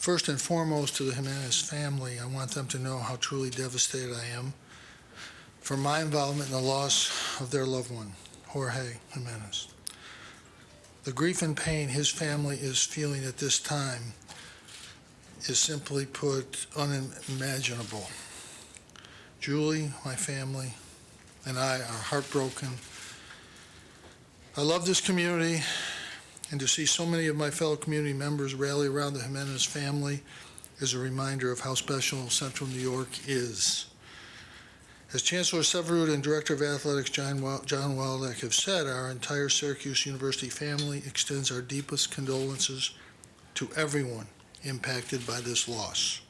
First and foremost, to the Jimenez family, I want them to know how truly devastated I am for my involvement in the loss of their loved one, Jorge Jimenez. The grief and pain his family is feeling at this time is simply put unimaginable. Julie, my family, and I are heartbroken. I love this community, and to see so many of my fellow community members rally around the Jimenez family is a reminder of how special Central New York is. As Chancellor Severud and Director of Athletics John Waldeck have said, our entire Syracuse University family extends our deepest condolences to everyone impacted by this loss.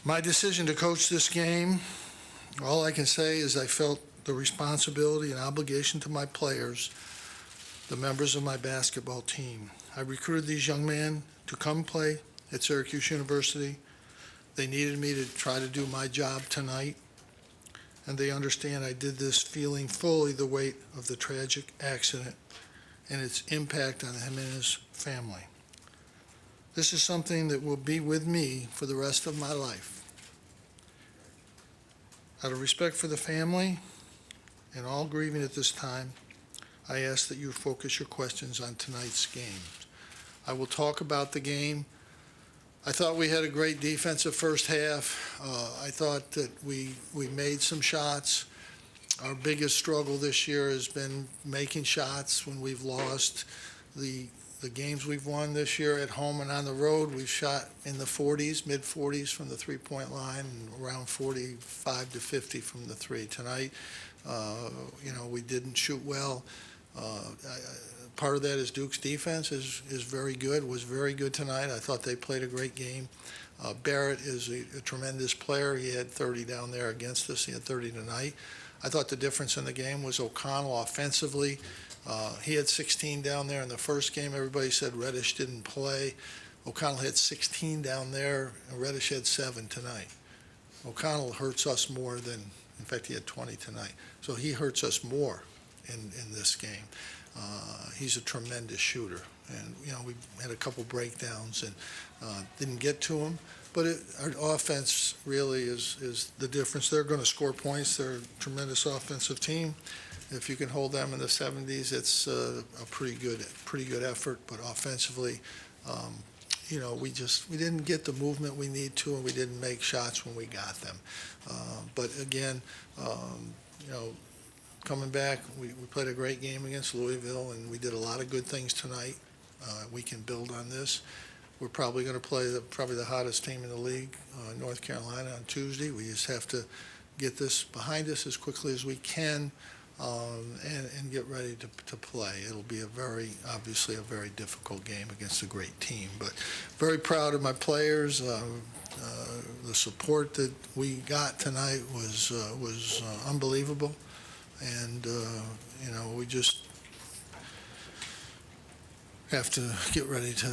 My decision to coach this game, all I can say is I felt the responsibility and obligation to my players, the members of my basketball team. I recruited these young men to come play at Syracuse University. They needed me to try to do my job tonight, and they understand I did this feeling fully the weight of the tragic accident and its impact on the Jimenez family. This is something that will be with me for the rest of my life. Out of respect for the family and all grieving at this time, I ask that you focus your questions on tonight's game. I will talk about the game. I thought we had a great defensive first half. I thought that we made some shots. Our biggest struggle this year has been making shots when we've lost. The games we've won this year at home and on the road, we've shot in the 40s, mid-40s from the three-point line, and around 45 to 50 from the three. Tonight, we didn't shoot well. Part of that is Duke's defense is very good, was very good tonight. I thought they played a great game. Barrett is a tremendous player. He had 30 down there against us. He had 30 tonight. I thought the difference in the game was O'Connell offensively. He had 16 down there in the first game. Everybody said Reddish didn't play. O'Connell had 16 down there, and Reddish had 7 tonight. O'Connell hurts us more than, in fact, he had 20 tonight. So he hurts us more in this game. He's a tremendous shooter. And, we had a couple breakdowns and didn't get to him. But our offense really is the difference. They're going to score points. They're a tremendous offensive team. If you can hold them in the 70s, it's a pretty good effort. But offensively, we didn't get the movement we need to, and we didn't make shots when we got them. But again, coming back, we played a great game against Louisville, and we did a lot of good things tonight. We can build on this. We're probably going to play probably the hottest team in the league, North Carolina, on Tuesday. We just have to get this behind us as quickly as we can and get ready to play. It'll be obviously a very difficult game against a great team. But very proud of my players. The support that we got tonight was unbelievable. And, we just have to get ready to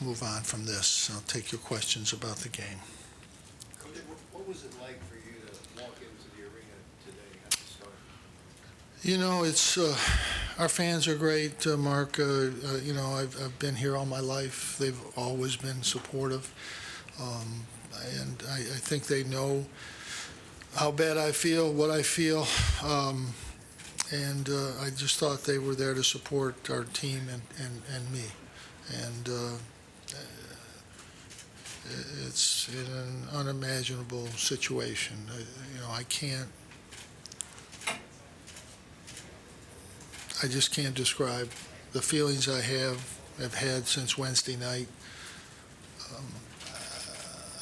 move on from this. I'll take your questions about the game. Coach, what was it like for you to walk into the arena today at the start? It's our fans are great, Mark. I've been here all my life. They've always been supportive. And I think they know how bad I feel, what I feel. And I just thought they were there to support our team and me. And it's in an unimaginable situation. I just can't describe the feelings I have had since Wednesday night.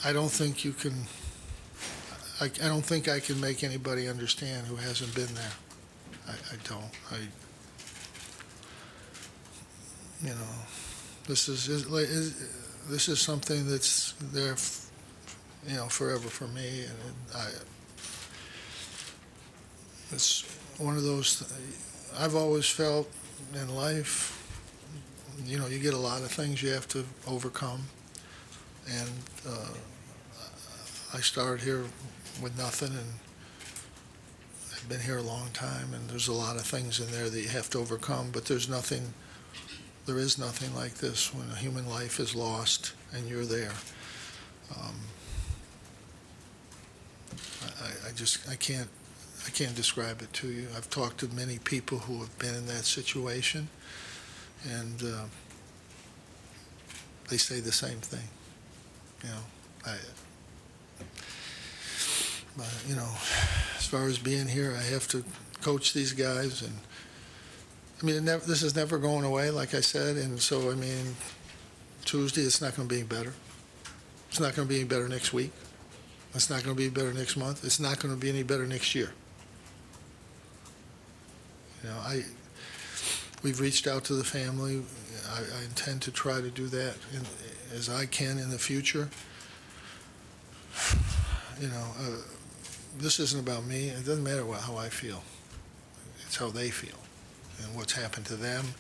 I don't think you can. I don't think I can make anybody understand who hasn't been there. I don't. This is something that's there, forever for me, and it's one of those. I've always felt in life, you get a lot of things you have to overcome, and I started here with nothing, and been here a long time, and there's a lot of things in there that you have to overcome, but there's nothing there is nothing like this when a human life is lost and you're there. I can't describe it to you. I've talked to many people who have been in that situation, and they say the same thing. As far as being here, I have to coach these guys, and this is never going away, like I said, and so, Tuesday, it's not going to be any better. It's not going to be any better next week. It's not going to be better next month. It's not going to be any better next year. We've reached out to the family. I intend to try to do that as I can in the future. This isn't about me. It doesn't matter how I feel. It's how they feel and what's happened to them.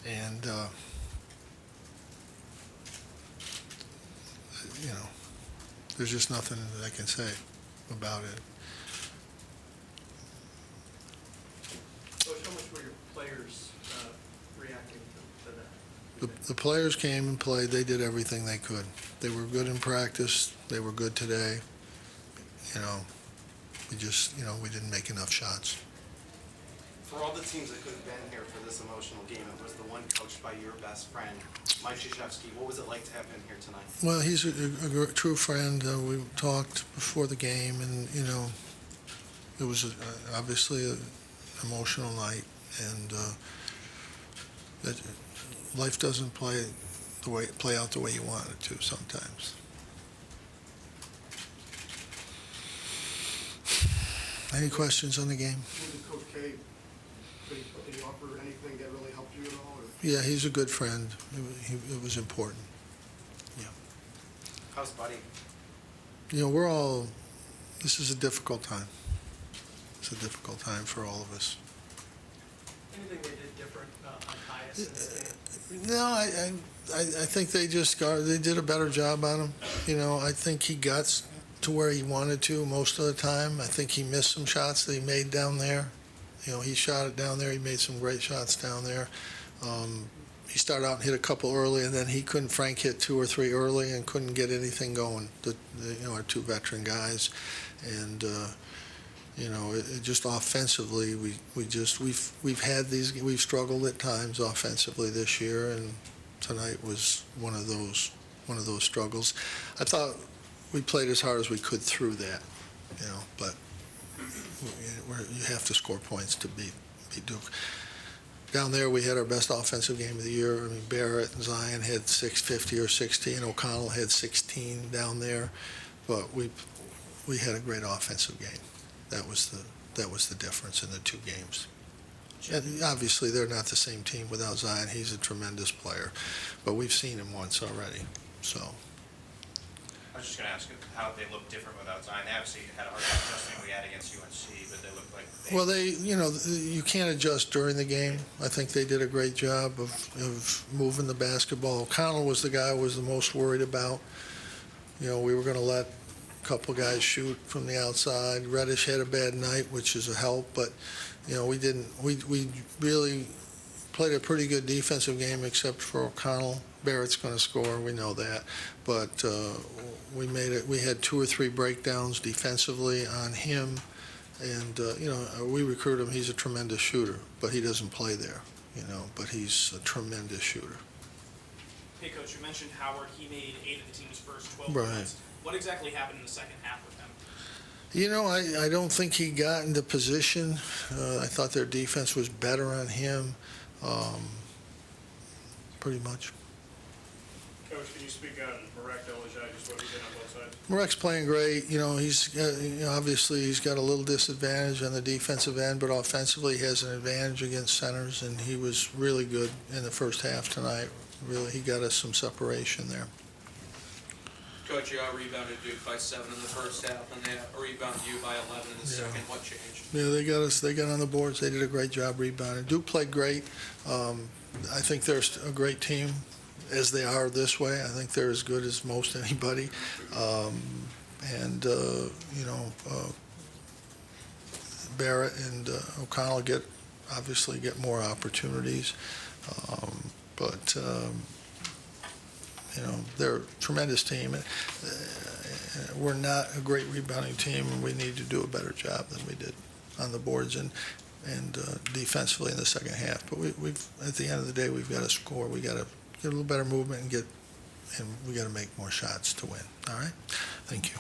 And, there's just nothing that I can say about it. Coach, how much were your players reacting to that? The players came and played. They did everything they could. They were good in practice. They were good today. We didn't make enough shots. For all the teams that could have been here for this emotional game, it was the one coached by your best friend, Mike Krzyzewski. What was it like to have him here tonight? Well, he's a true friend. We talked before the game, and, it was obviously an emotional night, and life doesn't play out the way you want it to sometimes. Any questions on the game? Coach K, did he offer anything that really helped you at all? Or? Yeah, he's a good friend. It was important. Yeah. How's Buddy? This is a difficult time. It's a difficult time for all of us. Anything they did different on Tyus in this game? No, I think they did a better job on him. I think he got to where he wanted to most of the time. I think he missed some shots that he made down there. He shot it down there. He made some great shots down there. He started out and hit a couple early, and then Frank hit 2 or 3 early and couldn't get anything going. Our 2 veteran guys, and it just offensively, we've struggled at times offensively this year, and tonight was one of those struggles. I thought we played as hard as we could through that, but you have to score points to beat Duke. Down there, we had our best offensive game of the year. Barrett and Zion had 650 or 60, and O'Connell had 16 down there, but we had a great offensive game. That was the difference in the 2 games. And obviously, they're not the same team without Zion. He's a tremendous player, but we've seen him once already, so. I was just going to ask how they look different without Zion. They obviously had a hard time adjusting we had against UNC, but they look like you can't adjust during the game. I think they did a great job of moving the basketball. O'Connell was the guy I was the most worried about. We were going to let a couple guys shoot from the outside. Reddish had a bad night, which is a help, but we didn't. We really played a pretty good defensive game, except for O'Connell. Barrett's going to score, we know that, but we made it. We had 2 or 3 breakdowns defensively on him, and we recruit him. He's a tremendous shooter, but he doesn't play there, but he's a tremendous shooter. Hey, Coach, you mentioned Howard. He made 8 of the team's first 12 Right. points. What exactly happened in the second half with him? I don't think he got into position. I thought their defense was better on him, pretty much. Coach, can you speak on Marek Dolezaj, just what he did on both sides? Marek's playing great. Obviously he's got a little disadvantage on the defensive end, but offensively he has an advantage against centers, and he was really good in the first half tonight. Really, he got us some separation there. Coach, you out-rebounded Duke by 7 in the first half, and they rebounded you by 11 in the second. What changed? Yeah, they got on the boards. They did a great job rebounding. Duke played great. I think they're a great team, as they are this way. I think they're as good as most anybody. Barrett and O'Connell obviously get more opportunities. But, they're a tremendous team. We're not a great rebounding team, and we need to do a better job than we did on the boards and defensively in the second half. But we've at the end of the day, we've got to score. We got to get a little better movement and we got to make more shots to win. All right? Thank you.